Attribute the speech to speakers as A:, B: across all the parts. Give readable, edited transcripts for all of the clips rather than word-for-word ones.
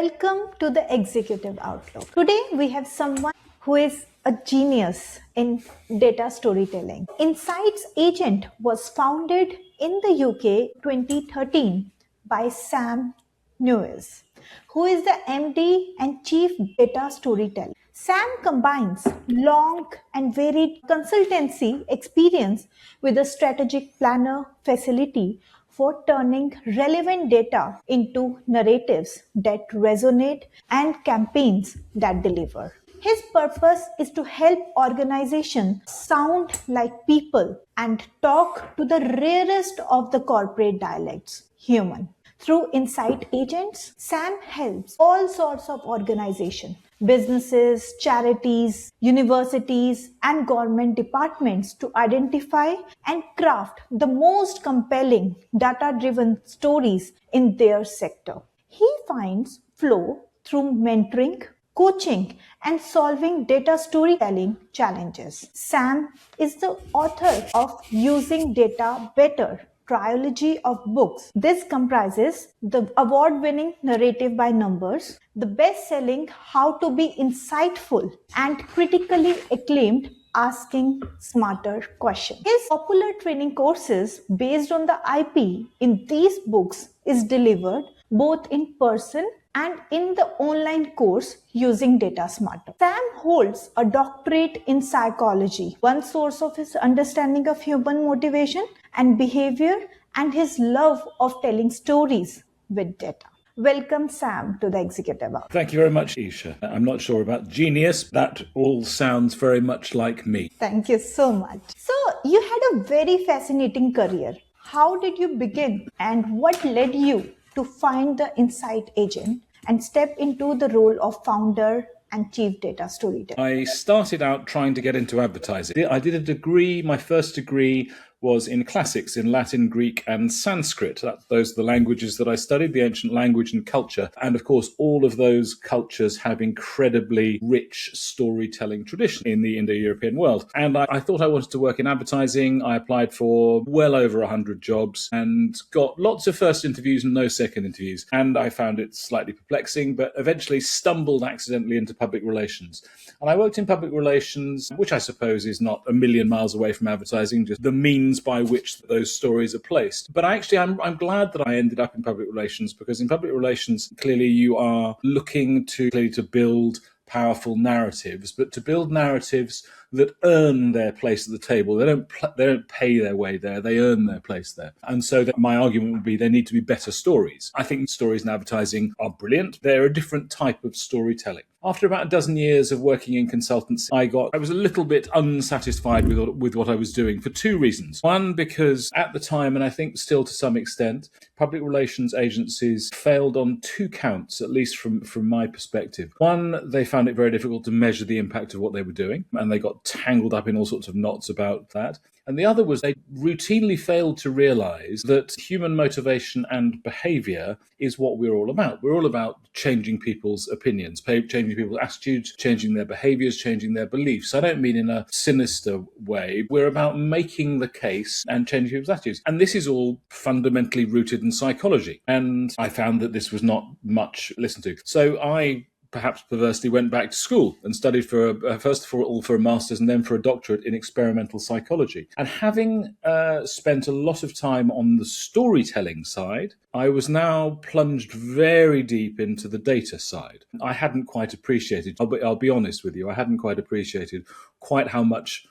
A: Welcome to the Executive Outlook. Today we have someone who is a genius in data storytelling. Insights Agent was founded in the UK 2013 by Sam Knowles, who is the MD and Chief Data Storyteller. Sam combines long and varied consultancy experience with a strategic planner facility for turning relevant data into narratives that resonate and campaigns that deliver. His purpose is to help organizations sound like people and talk to the rarest of the corporate dialects, human. Through Insight Agents, Sam helps all sorts of organizations, businesses, charities, universities, and government departments to identify and craft the most compelling data-driven stories in their sector. He finds flow through mentoring, coaching, and solving data storytelling challenges. Sam is the author of Using Data Better, trilogy of books. This comprises the award-winning Narrative by Numbers, the best-selling How to Be Insightful, and critically acclaimed Asking Smarter Questions. His popular training courses based on the IP in these books is delivered both in person and in the online course Using Data Smarter. Sam holds a doctorate in psychology, one source of his understanding of human motivation and behavior and his love of telling stories with data. Welcome, Sam, to the Executive Hour.
B: Thank you very much, Isha. I'm not sure about genius. That all sounds very much like me.
A: Thank you so much. So, you had a very fascinating career. How did you begin and what led you to find the Insight Agent and step into the role of founder and Chief Data Storyteller?
B: I started out trying to get into advertising. I did a degree, my first degree was in classics, in Latin, Greek, and Sanskrit. Those are the languages that I studied, the ancient language and culture. And of course, all of those cultures have incredibly rich storytelling tradition in the Indo-European world. And I thought I wanted to work in advertising. I applied for well over 100 jobs and got lots of first interviews and no second interviews. And I found it slightly perplexing, but eventually stumbled accidentally into public relations. And I worked in public relations, which I suppose is not a million miles away from advertising, just the means by which those stories are placed. But actually, I'm glad that I ended up in public relations, because in public relations, clearly you are looking to build powerful narratives, but to build narratives that earn their place at the table. They don't pay their way there, they earn their place there. And so my argument would be there need to be better stories. I think stories in advertising are brilliant. They're a different type of storytelling. After about a dozen years of working in consultancy, I was a little bit unsatisfied with what I was doing for two reasons. One, because at the time, and I think still to some extent, public relations agencies failed on two counts, at least from my perspective. One, they found it very difficult to measure the impact of what they were doing, and they got tangled up in all sorts of knots about that. And the other was they routinely failed to realize that human motivation and behavior is what we're all about. We're all about changing people's opinions, changing people's attitudes, changing their behaviors, changing their beliefs. I don't mean in a sinister way. We're about making the case and changing people's attitudes. And this is all fundamentally rooted in psychology. And I found that this was not much listened to. So I perhaps perversely went back to school and studied first of all for a master's and then for a doctorate in experimental psychology. And having spent a lot of time on the storytelling side, I was now plunged very deep into the data side. I hadn't quite appreciated, I'll be honest with you, I hadn't quite appreciated quite how much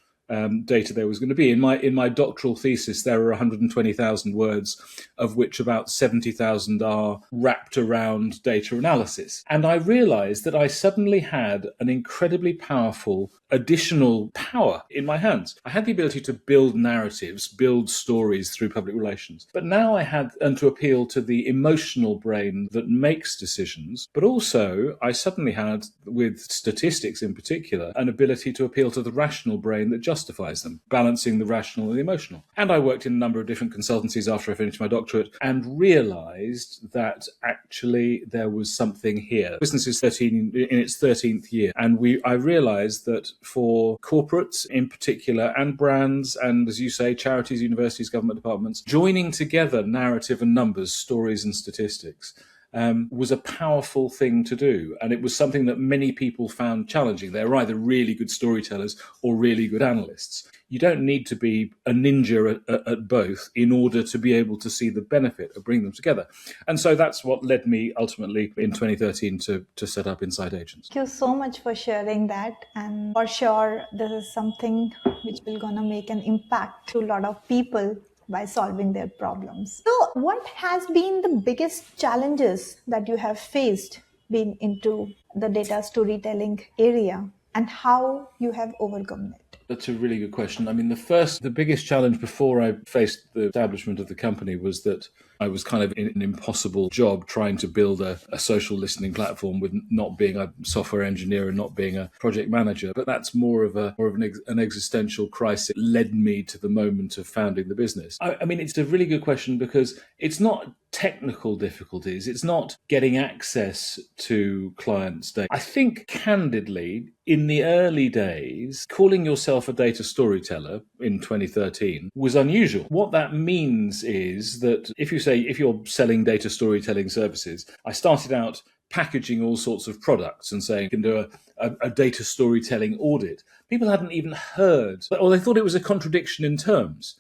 B: data there was going to be. In my doctoral thesis, there are 120,000 words, of which about 70,000 are wrapped around data analysis. And I realized that I suddenly had an incredibly powerful additional power in my hands. I had the ability to build narratives, build stories through public relations. But now I had to appeal to the emotional brain that makes decisions. But also, I suddenly had, with statistics in particular, an ability to appeal to the rational brain that justifies them, balancing the rational and the emotional. And I worked in a number of different consultancies after I finished my doctorate and realized that actually there was something here. Business is in its 13th year. And I realized that for corporates in particular, and brands, and as you say, charities, universities, government departments, joining together narrative and numbers, stories and statistics was a powerful thing to do. And it was something that many people found challenging. They're either really good storytellers or really good analysts. You don't need to be a ninja at both in order to be able to see the benefit of bringing them together. And so that's what led me ultimately in 2013 to set up Inside Agents.
A: Thank you so much for sharing that. And for sure, this is something which will gonna make an impact to a lot of people by solving their problems. So what has been the biggest challenges that you have faced being into the data storytelling area, and how you have overcome it?
B: That's a really good question. I mean, the biggest challenge before I faced the establishment of the company was that I was kind of in an impossible job trying to build a social listening platform with not being a software engineer and not being a project manager. But that's more of an existential crisis. It led me to the moment of founding the business. I mean, it's a really good question because it's not technical difficulties. It's not getting access to clients' data. I think, candidly, in the early days, calling yourself a data storyteller in 2013 was unusual. What that means is that if you're selling data storytelling services, I started out packaging all sorts of products and saying you can do a data storytelling audit. People hadn't even heard, or they thought it was a contradiction in terms.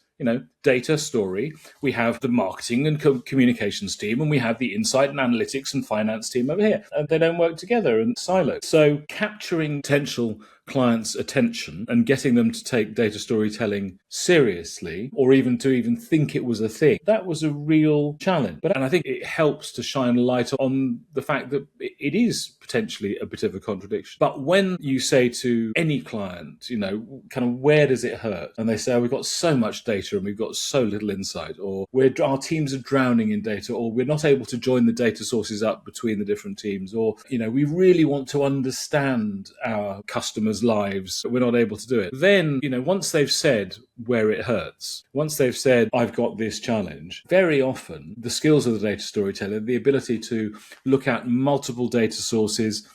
B: Data story, we have the marketing and communications team, and we have the insight and analytics and finance team over here. And they don't work together in silos. So capturing potential clients' attention and getting them to take data storytelling seriously, or even to think it was a thing, that was a real challenge. And I think it helps to shine light on the fact that it is potentially a bit of a contradiction. But when you say to any client, kind of where does it hurt? And they say, we've got so much data and we've got so little insight, or our teams are drowning in data, or we're not able to join the data sources up between the different teams, or, we really want to understand our customers' lives, but we're not able to do it. Then, once they've said where it hurts, once they've said, I've got this challenge, very often the skills of the data storyteller, the ability to look at multiple data sources,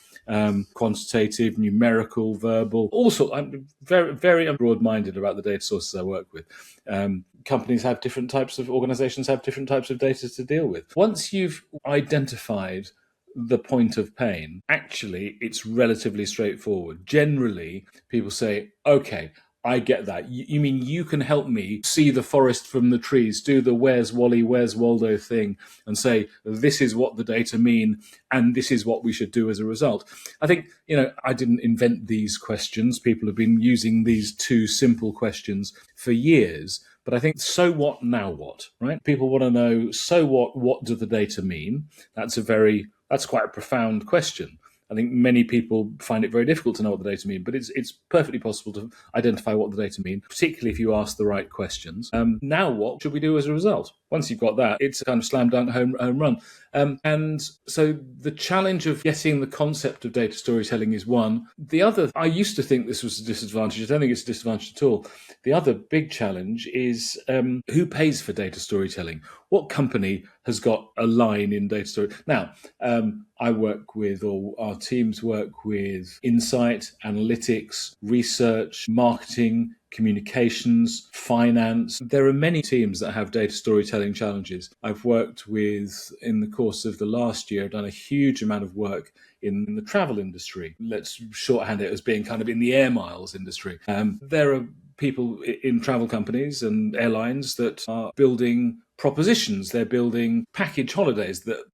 B: quantitative, numerical, verbal, also I'm very, very broad-minded about the data sources I work with. Companies have different types of organizations, have different types of data to deal with. Once you've identified the point of pain, actually, it's relatively straightforward. Generally, people say, okay, I get that. You mean you can help me see the forest from the trees, do the where's Wally, where's Waldo thing, and say, this is what the data mean, and this is what we should do as a result. I think, I didn't invent these questions. People have been using these two simple questions for years. But I think, so what, now what, right? People want to know, so what do the data mean? That's quite a profound question. I think many people find it very difficult to know what the data mean, but it's perfectly possible to identify what the data mean, particularly if you ask the right questions. Now what should we do as a result? Once you've got that, it's a kind of slam dunk home run. And so the challenge of getting the concept of data storytelling is one. The other, I used to think this was a disadvantage. I don't think it's a disadvantage at all. The other big challenge is who pays for data storytelling? What company has got a line in data story? Now, I work with, or our teams work with, insight, analytics, research, marketing, communications, finance. There are many teams that have data storytelling challenges. I've worked with, in the course of the last year, I've done a huge amount of work in the travel industry. Let's shorthand it as being kind of in the air miles industry. There are people in travel companies and airlines that are building propositions. They're building package holidays that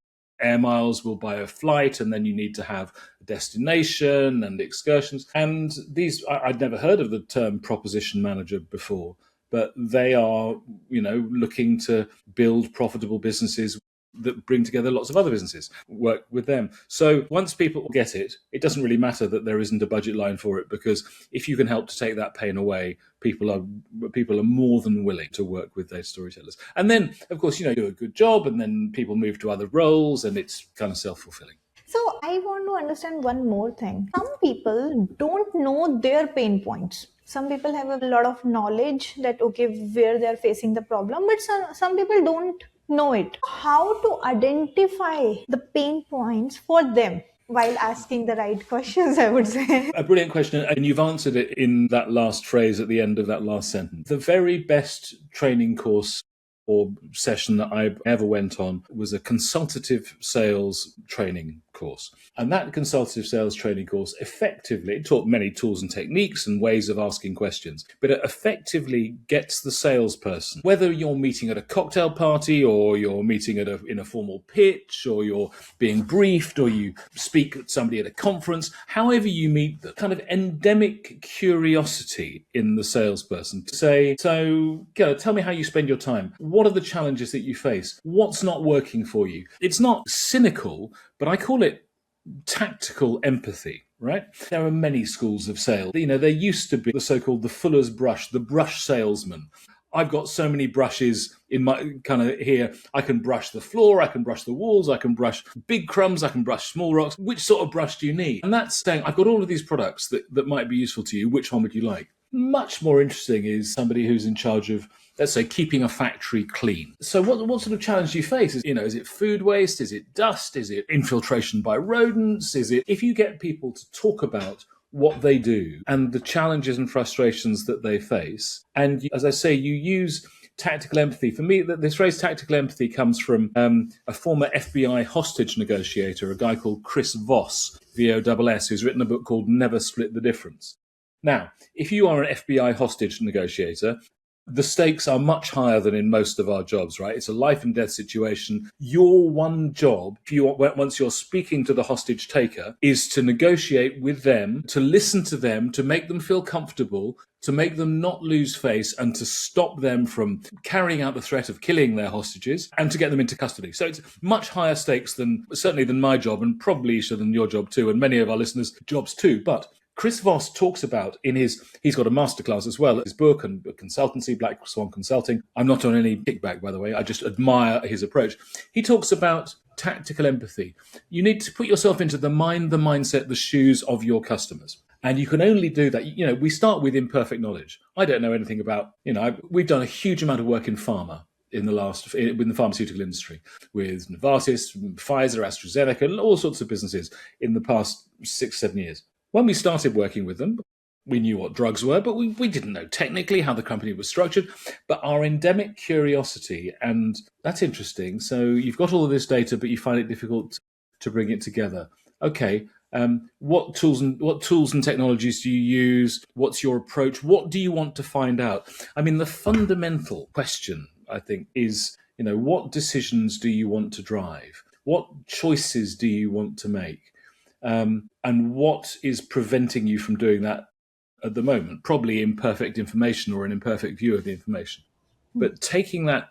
B: air miles will buy a flight, and then you need to have a destination and excursions. And these, I'd never heard of the term proposition manager before, but they are, looking to build profitable businesses that bring together lots of other businesses, work with them. So once people get it, it doesn't really matter that there isn't a budget line for it, because if you can help to take that pain away, people are more than willing to work with data storytellers. And then, of course, do a good job, and then people move to other roles, and it's kind of self-fulfilling.
A: So I want to understand one more thing. Some people don't know their pain points. Some people have a lot of knowledge that, okay, where they're facing the problem, but some people don't know it. How to identify the pain points for them while asking the right questions, I would say.
B: A brilliant question, and you've answered it in that last phrase at the end of that last sentence. The very best training course or session that I ever went on was a consultative sales training course. And that consultative sales training course effectively taught many tools and techniques and ways of asking questions, but it effectively gets the salesperson, whether you're meeting at a cocktail party or you're meeting in a formal pitch or you're being briefed or you speak at somebody at a conference, however you meet them, kind of endemic curiosity in the salesperson to say, so tell me how you spend your time. What are the challenges that you face? What's not working for you? It's not cynical, but I call it tactical empathy, right? There are many schools of sales. There used to be the so-called the fuller's brush, the brush salesman. I've got so many brushes in my kind of here. I can brush the floor, I can brush the walls, I can brush big crumbs, I can brush small rocks. Which sort of brush do you need? And that's saying, I've got all of these products that might be useful to you. Which one would you like? Much more interesting is somebody who's in charge of, let's say, keeping a factory clean. So what sort of challenge do you face? Is it food waste? Is it dust? Is it infiltration by rodents? If you get people to talk about what they do and the challenges and frustrations that they face, and as I say, you use tactical empathy. For me, this phrase tactical empathy comes from a former FBI hostage negotiator, a guy called Chris Voss, Voss, who's written a book called Never Split the Difference. Now, if you are an FBI hostage negotiator, the stakes are much higher than in most of our jobs, right? It's a life and death situation. Your one job, once you're speaking to the hostage taker, is to negotiate with them, to listen to them, to make them feel comfortable, to make them not lose face, and to stop them from carrying out the threat of killing their hostages, and to get them into custody. So it's much higher stakes certainly than my job, and probably Isha than your job too, and many of our listeners' jobs too. But Chris Voss talks about he's got a masterclass as well, his book and consultancy, Black Swan Consulting. I'm not on any kickback, by the way. I just admire his approach. He talks about tactical empathy. You need to put yourself into the mindset, the shoes of your customers. And you can only do that. We start with imperfect knowledge. I don't know anything about, we've done a huge amount of work in pharma in the pharmaceutical industry with Novartis, Pfizer, AstraZeneca, and all sorts of businesses in the past 6-7 years. When we started working with them, we knew what drugs were, but we didn't know technically how the company was structured. But our endemic curiosity, and that's interesting. So you've got all of this data, but you find it difficult to bring it together. Okay, what tools and technologies do you use? What's your approach? What do you want to find out? I mean, the fundamental question, I think, is, what decisions do you want to drive? What choices do you want to make? And what is preventing you from doing that at the moment? Probably imperfect information or an imperfect view of the information. But taking that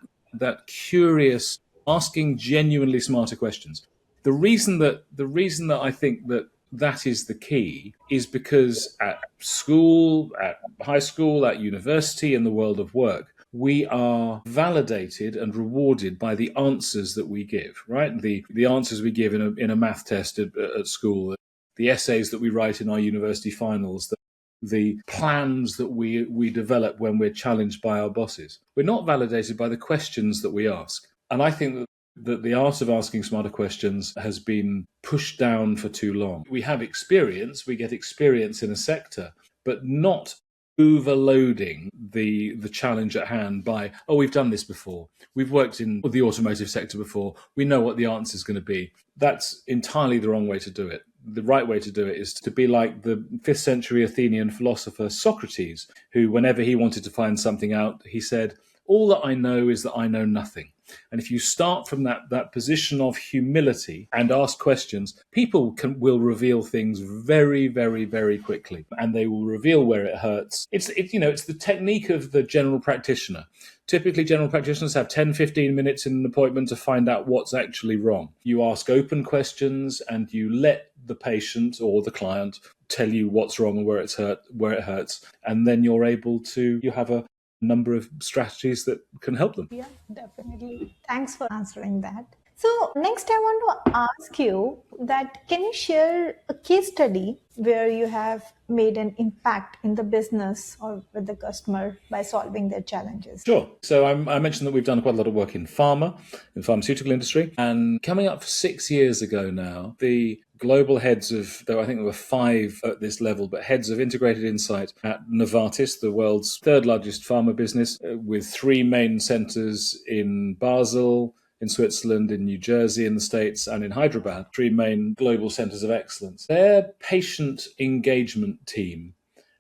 B: curious, asking genuinely smarter questions. The reason that I think that is the key is because at school, at high school, at university, in the world of work, we are validated and rewarded by the answers that we give, right? The answers we give in a math test at school, the essays that we write in our university finals, the plans that we develop when we're challenged by our bosses. We're not validated by the questions that we ask. And I think that the art of asking smarter questions has been pushed down for too long. We have experience, we get experience in a sector, but not overloading the challenge at hand by, we've done this before. We've worked in the automotive sector before. We know what the answer is going to be. That's entirely the wrong way to do it. The right way to do it is to be like the 5th century Athenian philosopher Socrates, who, whenever he wanted to find something out, he said, all that I know is that I know nothing. And if you start from that position of humility and ask questions, people will reveal things very, very, very quickly, and they will reveal where it hurts. It's the technique of the general practitioner. Typically, general practitioners have 10, 15 minutes in an appointment to find out what's actually wrong. You ask open questions and you let the patient or the client tell you what's wrong and where it hurts, and then you have a number of strategies that can help them.
A: Yeah, definitely. Thanks for answering that. So next I want to ask you that can you share a case study where you have made an impact in the business or with the customer by solving their challenges?
B: Sure. So I mentioned that we've done quite a lot of work in pharmaceutical industry. And coming up for 6 years ago now, the global heads of, though I think there were 5 at this level, but heads of integrated insight at Novartis, the world's third largest pharma business, with 3 main centers in Basel, in Switzerland, in New Jersey, in the States, and in Hyderabad, 3 main global centers of excellence. Their patient engagement team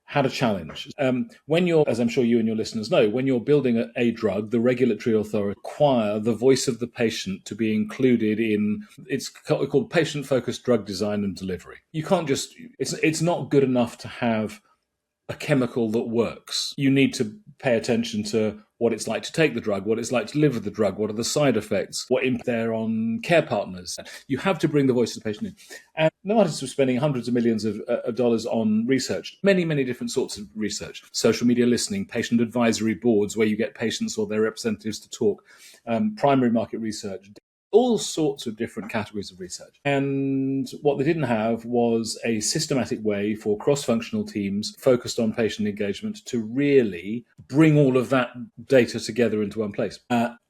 B: had a challenge. When you're, as I'm sure you and your listeners know, when you're building a drug, the regulatory authority require the voice of the patient to be included in, it's called patient-focused drug design and delivery. You can't just, it's not good enough to have a chemical that works. You need to pay attention to what it's like to take the drug, what it's like to live with the drug, what are the side effects, what impact there on care partners. You have to bring the voice of the patient in. And Novartis was spending hundreds of millions of dollars on research, many, many different sorts of research, social media listening, patient advisory boards where you get patients or their representatives to talk, primary market research, all sorts of different categories of research. And what they didn't have was a systematic way for cross-functional teams focused on patient engagement to really bring all of that data together into one place.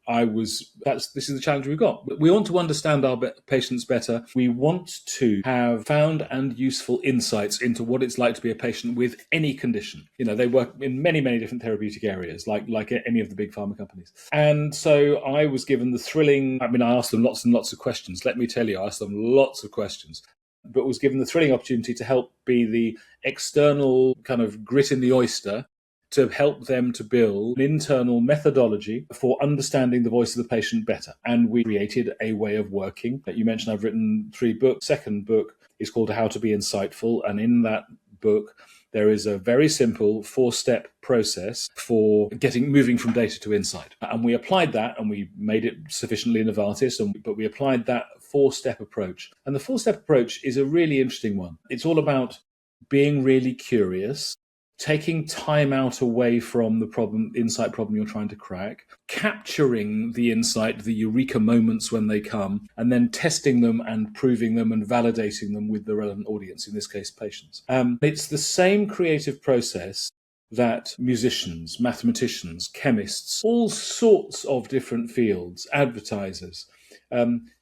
B: This is the challenge we've got. We want to understand our patients better. We want to have found and useful insights into what it's like to be a patient with any condition. You know, they work in many, many different therapeutic areas, like any of the big pharma companies. And so I was given the thrilling, I asked them lots and lots of questions. Let me tell you, I asked them lots of questions, but was given the thrilling opportunity to help be the external kind of grit in the oyster to help them to build an internal methodology for understanding the voice of the patient better. And we created a way of working. You mentioned I've written 3 books. Second book is called How to Be Insightful. And in that book, there is a very simple 4-step process for moving from data to insight. And we applied that, and we made it sufficiently Novartis, but we applied that 4-step approach. And the 4-step approach is a really interesting one. It's all about being really curious, taking time out away from the insight problem you're trying to crack, capturing the insight, the eureka moments when they come, and then testing them and proving them and validating them with the relevant audience, in this case, patients. It's the same creative process that musicians, mathematicians, chemists, all sorts of different fields, advertisers,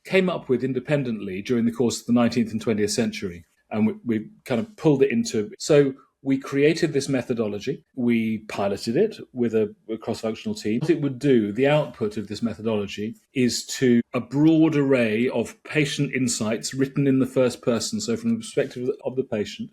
B: came up with independently during the course of the 19th and 20th century. And we kind of pulled it into... So we created this methodology. We piloted it with a cross-functional team. What it would do, the output of this methodology, is to a broad array of patient insights written in the first person, so from the perspective of the patient,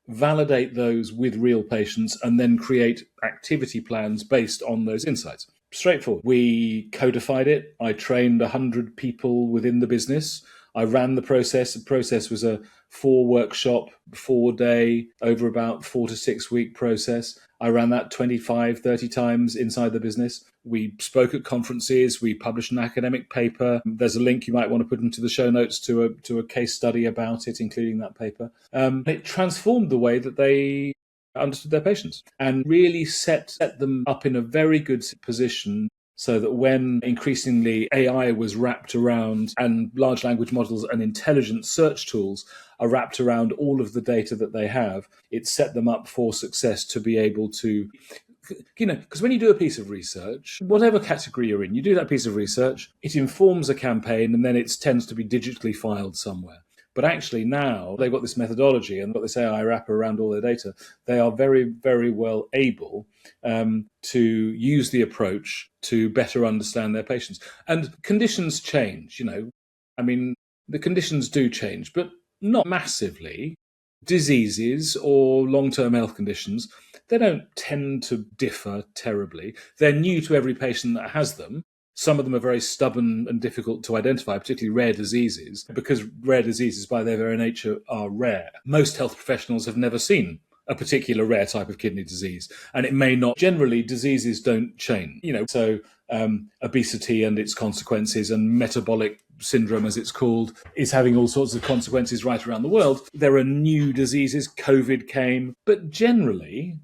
B: validate those with real patients, and then create activity plans based on those insights. Straightforward. We codified it. I trained 100 people within the business. I ran the process. The process was a 4-workshop, 4-day, over about 4 to 6 week process. I ran that 25, 30 times inside the business. We spoke at conferences. We published an academic paper. There's a link you might want to put into the show notes to a case study about it, including that paper. It transformed the way that they understood their patients and really set them up in a very good position, so that when increasingly AI was wrapped around, and large language models and intelligent search tools are wrapped around all of the data that they have, it set them up for success to be able to, because when you do a piece of research, whatever category you're in, you do that piece of research, it informs a campaign, and then it tends to be digitally filed somewhere. But actually now they've got this methodology and got this AI wrapper around all their data. They are very, very well able to use the approach to better understand their patients. And conditions change, the conditions do change, but not massively. Diseases or long-term health conditions, they don't tend to differ terribly. They're new to every patient that has them. Some of them are very stubborn and difficult to identify, particularly rare diseases, because rare diseases by their very nature are rare. Most health professionals have never seen a particular rare type of kidney disease, and it may not. Generally, diseases don't change. So obesity and its consequences, and metabolic syndrome, as it's called, is having all sorts of consequences right around the world. There are new diseases. COVID came, but generally,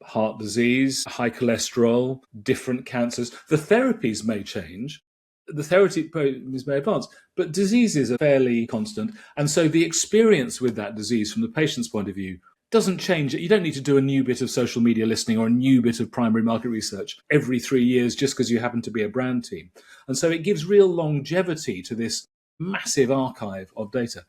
B: heart disease, high cholesterol, different cancers. The therapies may change. the therapeutic is very advanced, but diseases are fairly constant. And so the experience with that disease from the patient's point of view doesn't change. You don't need to do a new bit of social media listening or a new bit of primary market research every 3 years just because you happen to be a brand team. And so it gives real longevity to this massive archive of data.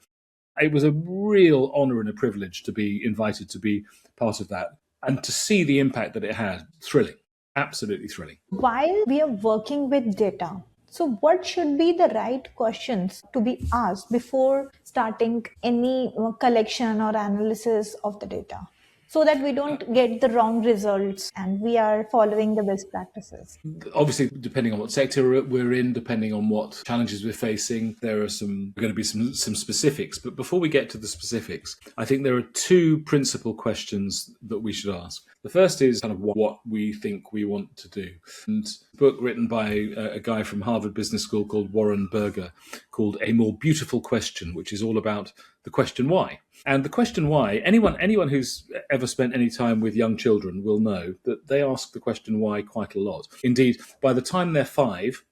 B: It was a real honor and a privilege to be invited to be part of that and to see the impact that it had. Thrilling, absolutely thrilling.
A: While we are working with data, so what should be the right questions to be asked before starting any collection or analysis of the data, so that we don't get the wrong results and we are following the best practices?
B: Obviously, depending on what sector we're in, depending on what challenges we're facing, there are going to be some specifics. But before we get to the specifics, I think there are two principal questions that we should ask. The first is kind of what we think we want to do. And a book written by a guy from Harvard Business School called Warren Berger called A More Beautiful Question, which is all about the question why. And the question why, anyone who's ever spent any time with young children will know that they ask the question why quite a lot. Indeed, by the time they're 5,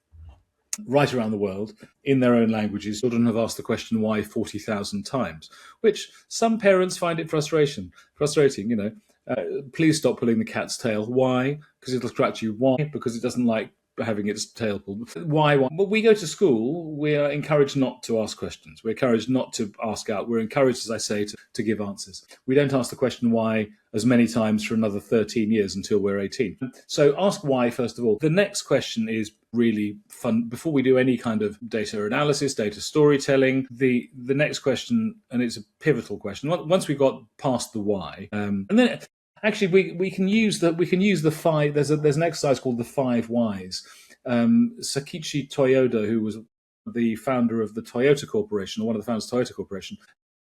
B: right around the world, in their own languages, children have asked the question why 40,000 times, which some parents find it frustrating, please stop pulling the cat's tail. Why? Because it'll scratch you. Why? Because it doesn't like having its tail pulled. Why? But we go to school, we are encouraged not to ask questions. We're encouraged not to ask out. We're encouraged, as I say, to give answers. We don't ask the question why as many times for another 13 years until we're 18. So ask why, first of all. The next question is really fun. Before we do any kind of data analysis, data storytelling, the next question, and it's a pivotal question, once we've got past the why, and then actually, we can use the 5. There's an exercise called the 5 whys. Sakichi Toyoda, who was the founder of the Toyota Corporation, or one of the founders of Toyota Corporation,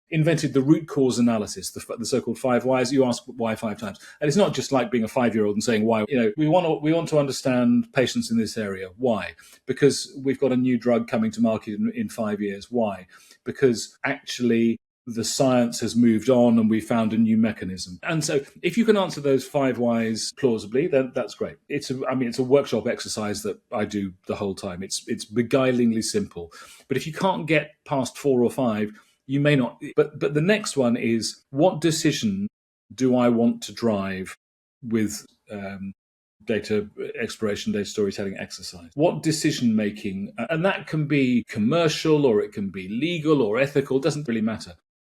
B: invented the root cause analysis, the so-called 5 whys. You ask why 5 times, and it's not just like being a 5-year-old and saying why. We want to understand patients in this area. Why? Because we've got a new drug coming to market in 5 years. Why? Because actually the science has moved on and we found a new mechanism. And so if you can answer those 5 whys plausibly, then that's great. It's a workshop exercise that I do the whole time. It's beguilingly simple. But if you can't get past 4 or 5, you may not. But the next one is, what decision do I want to drive with data exploration, data storytelling exercise? What decision making? And that can be commercial or it can be legal or ethical, doesn't really matter.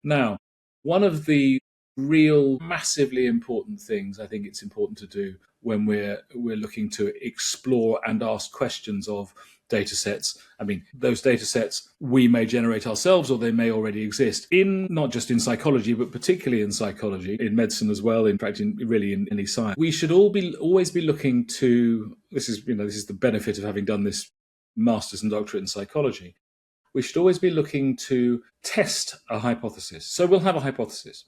B: Now, one of the real massively important things I think it's important to do when we're looking to explore and ask questions of data sets. I mean, those data sets we may generate ourselves or they may already exist in, not just in psychology, but particularly in psychology, in medicine as well, in fact, in any science. We should always be looking to, this is the benefit of having done this master's and doctorate in psychology. We should always be looking to test a hypothesis. So we'll have a hypothesis,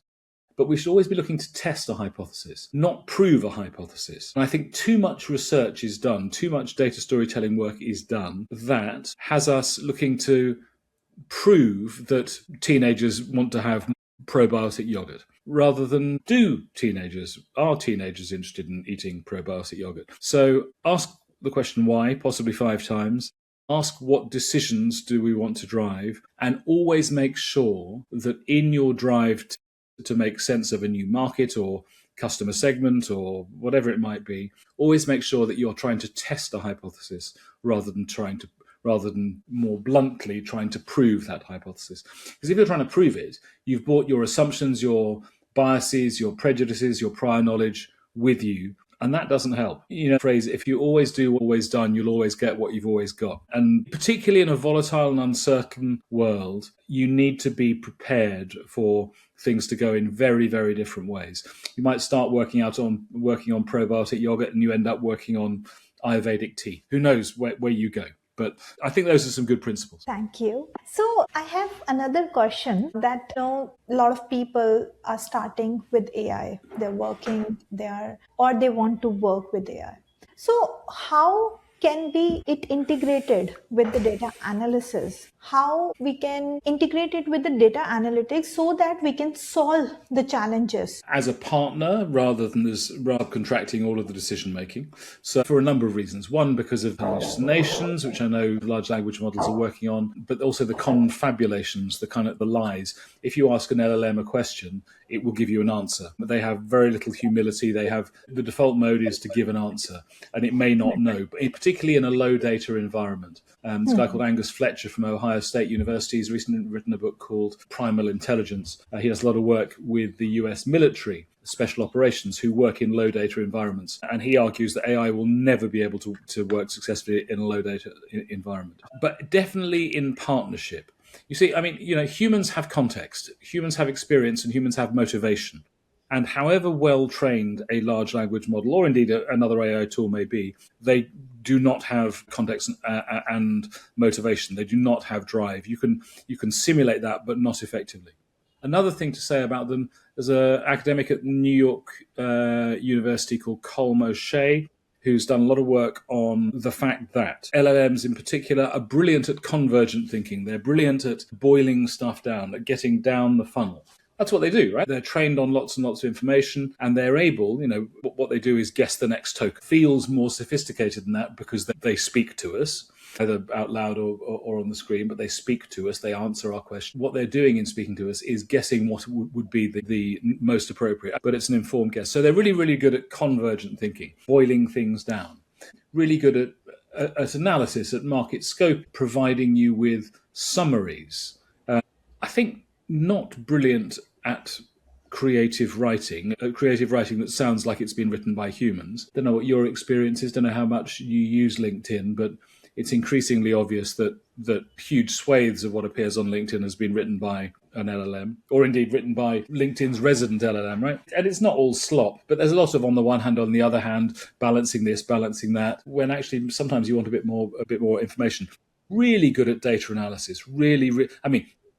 B: but we should always be looking to test a hypothesis, not prove a hypothesis. And I think too much research is done, too much data storytelling work is done that has us looking to prove that teenagers want to have probiotic yogurt, rather than are teenagers interested in eating probiotic yogurt? So ask the question why, possibly 5 times. Ask what decisions do we want to drive, and always make sure that in your drive to make sense of a new market or customer segment or whatever it might be, always make sure that you're trying to test a hypothesis rather than more bluntly trying to prove that hypothesis. Because if you're trying to prove it, you've brought your assumptions, your biases, your prejudices, your prior knowledge with you. And that doesn't help. Phrase, if you always do what you've always done, you'll always get what you've always got. And particularly in a volatile and uncertain world, you need to be prepared for things to go in very, very different ways. You might start working on probiotic yogurt and you end up working on Ayurvedic tea. Who knows where you go? But I think those are some good principles.
A: Thank you. So I have another question that a lot of people are starting with AI. They're working, or they want to work with AI. So how can be it integrated with the data analysis how we can integrate it with the data analytics so that we can solve the challenges.
B: As a partner rather than contracting all of the decision making. So for a number of reasons. One, because of hallucinations, which I know large language models are working on, but also the confabulations, the kind of the lies. If you ask an LLM a question, it will give you an answer. But they have very little humility. They have the default mode is to give an answer, and it may not know, but particularly in a low data environment. This guy called Angus Fletcher from Ohio State University has recently written a book called Primal Intelligence. He does a lot of work with the US military, special operations, who work in low data environments. And he argues that AI will never be able to work successfully in a low data environment, but definitely in partnership. You see, I mean, humans have context, humans have experience, and humans have motivation. And however well trained a large language model, or indeed another AI tool may be, they do not have context and motivation. They do not have drive. You can simulate that, but not effectively. Another thing to say about them, there's an academic at New York University called Colm O'Shea, who's done a lot of work on the fact that LLMs in particular are brilliant at convergent thinking. They're brilliant at boiling stuff down, at getting down the funnel. That's what they do, right? They're trained on lots and lots of information, and they're able, what they do is guess the next token. Feels more sophisticated than that because they speak to us, either out loud or on the screen, but they speak to us, they answer our question. What they're doing in speaking to us is guessing what would be the most appropriate, but it's an informed guess. So they're really, really good at convergent thinking, boiling things down, really good at analysis, at market scope, providing you with summaries. I think not brilliant at creative writing that sounds like it's been written by humans. Don't know what your experience is, don't know how much you use LinkedIn, but it's increasingly obvious that huge swathes of what appears on LinkedIn has been written by an LLM, or indeed written by LinkedIn's resident LLM, right? And it's not all slop, but there's a lot of on the one hand, on the other hand, balancing this, balancing that, when actually sometimes you want a bit more information. Really good at data analysis,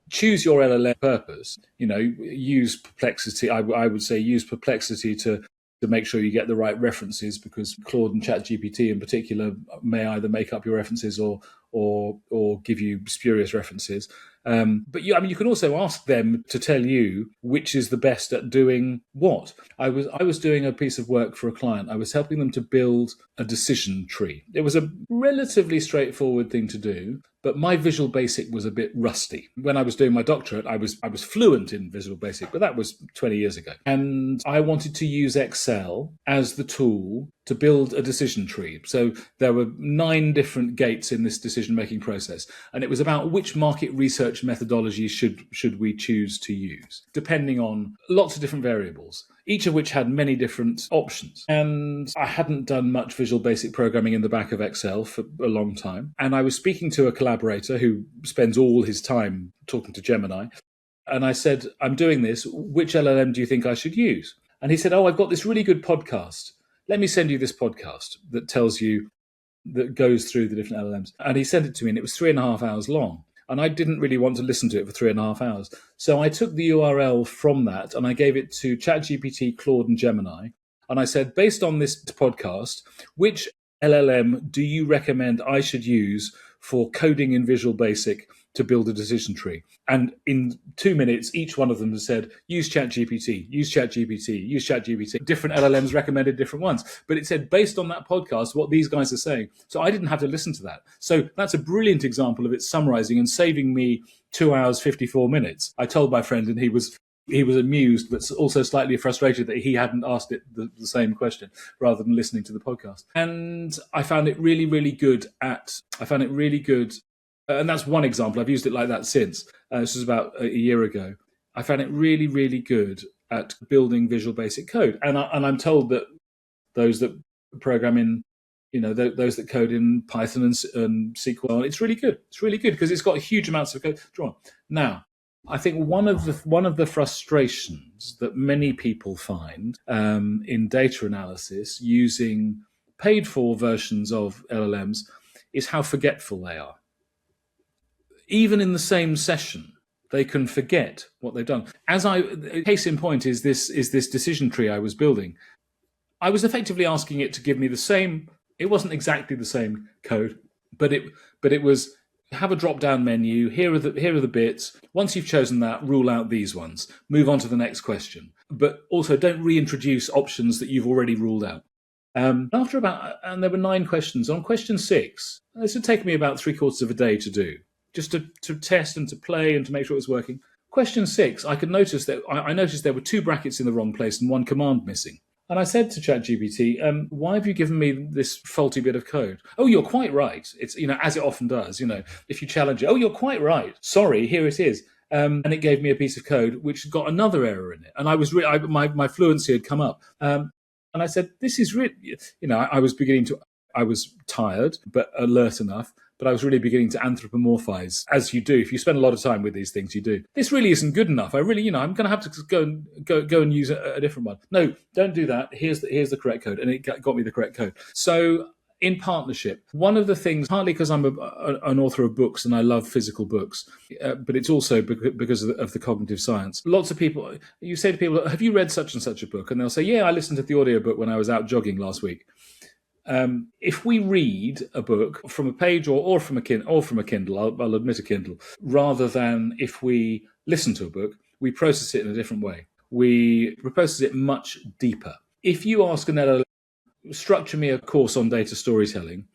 B: choose your LLM purpose. Use Perplexity. I would say use Perplexity to make sure you get the right references, because Claude and ChatGPT in particular may either make up your references or give you spurious references. But you can also ask them to tell you which is the best at doing what. I was doing a piece of work for a client. I was helping them to build a decision tree. It was a relatively straightforward thing to do, but my Visual Basic was a bit rusty. When I was doing my doctorate, I was fluent in Visual Basic, but that was 20 years ago. And I wanted to use Excel as the tool to build a decision tree. So there were 9 different gates in this decision-making process, and it was about which market research methodology should we choose to use, depending on lots of different variables, each of which had many different options. And I hadn't done much Visual Basic programming in the back of Excel for a long time. And I was speaking to a collaborator who spends all his time talking to Gemini. And I said, I'm doing this. Which LLM do you think I should use? And he said, I've got this really good podcast. Let me send you this podcast that goes through the different LLMs. And he sent it to me, and it was 3.5 hours long. And I didn't really want to listen to it for 3.5 hours. So I took the URL from that and I gave it to ChatGPT, Claude, and Gemini. And I said, based on this podcast, which LLM do you recommend I should use for coding in Visual Basic to build a decision tree? And in 2 minutes, each one of them said, use ChatGPT, use ChatGPT, use ChatGPT. Different LLMs recommended different ones. But it said, based on that podcast, what these guys are saying. So I didn't have to listen to that. So that's a brilliant example of it summarizing and saving me 2 hours, 54 minutes. I told my friend, and he was amused, but also slightly frustrated that he hadn't asked it the same question rather than listening to the podcast. And I found it really, really good. And that's one example. I've used it like that since. This was about a year ago. I found it really, really good at building Visual Basic code. And I'm told that those that program in, those that code in Python and SQL, it's really good. It's really good because it's got huge amounts of code drawn. Now, I think one of the frustrations that many people find in data analysis using paid for versions of LLMs is how forgetful they are. Even in the same session, they can forget what they've done. Case in point is this decision tree I was building. I was effectively asking it to give me the same. It wasn't exactly the same code, but it was have a drop-down menu. Here are the bits. Once you've chosen that, rule out these ones. Move on to the next question. But also don't reintroduce options that you've already ruled out. And there were 9 questions. On question 6, this would take me about 3/4 of a day to do, just to test and to play and to make sure it was working. Question 6, I noticed there were 2 brackets in the wrong place and 1 command missing. And I said to ChatGPT, why have you given me this faulty bit of code? Oh, you're quite right. It's, as it often does, if you challenge it, oh, you're quite right. Sorry, here it is. And it gave me a piece of code which got another error in it. And I was my fluency had come up. And I said, this is really, I was tired, but alert enough. But I was really beginning to anthropomorphize, as you do. If you spend a lot of time with these things, you do. This really isn't good enough. I'm going to have to go and use a different one. No, don't do that. Here's the correct code, and it got me the correct code. So in partnership, one of the things, partly because I'm an author of books and I love physical books, but it's also because of the cognitive science. Lots of people, you say to people, have you read such and such a book? And they'll say, yeah, I listened to the audiobook when I was out jogging last week. If we read a book from a page or from a Kindle, I'll admit a Kindle, rather than if we listen to a book, we process it in a different way. We process it much deeper. If you ask an LLM, structure me a course on data storytelling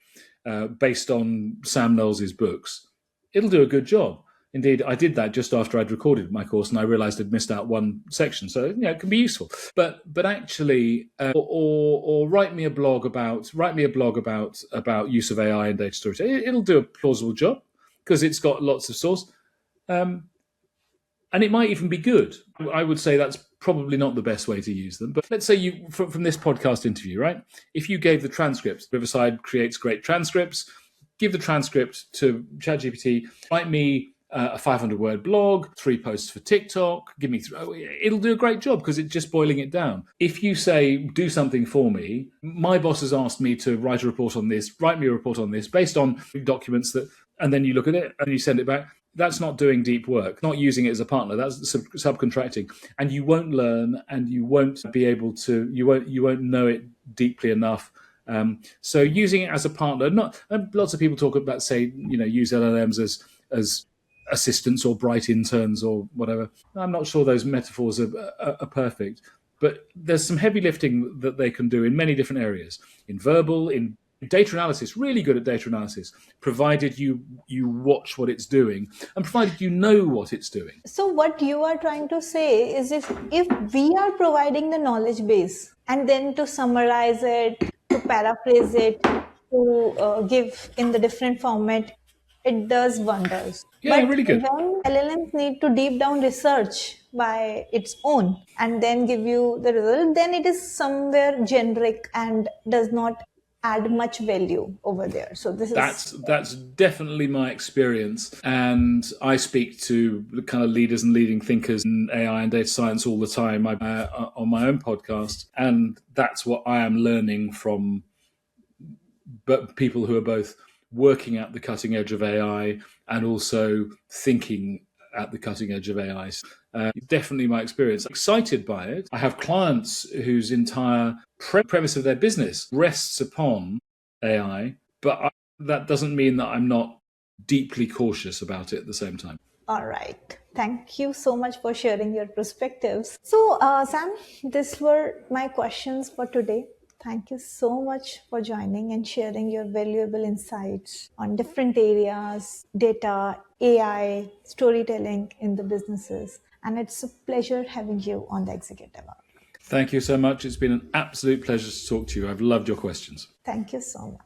B: based on Sam Knowles' books, it'll do a good job. Indeed, I did that just after I'd recorded my course, and I realised I'd missed out one section. So it can be useful. But actually, or write me a blog about use of AI in data storytelling. It'll do a plausible job because it's got lots of source, and it might even be good. I would say that's probably not the best way to use them. But let's say you from this podcast interview, right? If you gave the transcripts, Riverside creates great transcripts. Give the transcript to ChatGPT. Write me a 500-word blog, 3 posts for TikTok, it'll do a great job because it's just boiling it down. If you say, do something for me, my boss has asked me to write a report on this, write me a report on this based on documents and then you look at it and you send it back. That's not doing deep work, not using it as a partner. That's subcontracting. And you won't learn and you won't be able to, you won't know it deeply enough. So using it as a partner, lots of people talk about, say, use LLMs as assistants or bright interns or whatever. I'm not sure those metaphors are perfect, but there's some heavy lifting that they can do in many different areas. In verbal, in data analysis, really good at data analysis, provided you watch what it's doing and provided you know what it's doing.
A: So what you are trying to say is if we are providing the knowledge base and then to summarize it, to paraphrase it, to give in the different format, it does wonders.
B: Yeah,
A: but
B: really good.
A: When LLMs need to deep down research by its own and then give you the result, then it is somewhere generic and does not add much value over there. So
B: that's definitely my experience, and I speak to the kind of leaders and leading thinkers in AI and data science all the time on my own podcast, and that's what I am learning from people who are both working at the cutting edge of AI and also thinking at the cutting edge of AI. Definitely my experience. Excited by it. I have clients whose entire premise of their business rests upon AI, but that doesn't mean that I'm not deeply cautious about it at the same time.
A: All right. Thank you so much for sharing your perspectives. So, Sam, these were my questions for today. Thank you so much for joining and sharing your valuable insights on different areas, data, AI, storytelling in the businesses. And it's a pleasure having you on the Executive Hour.
B: Thank you so much. It's been an absolute pleasure to talk to you. I've loved your questions.
A: Thank you so much.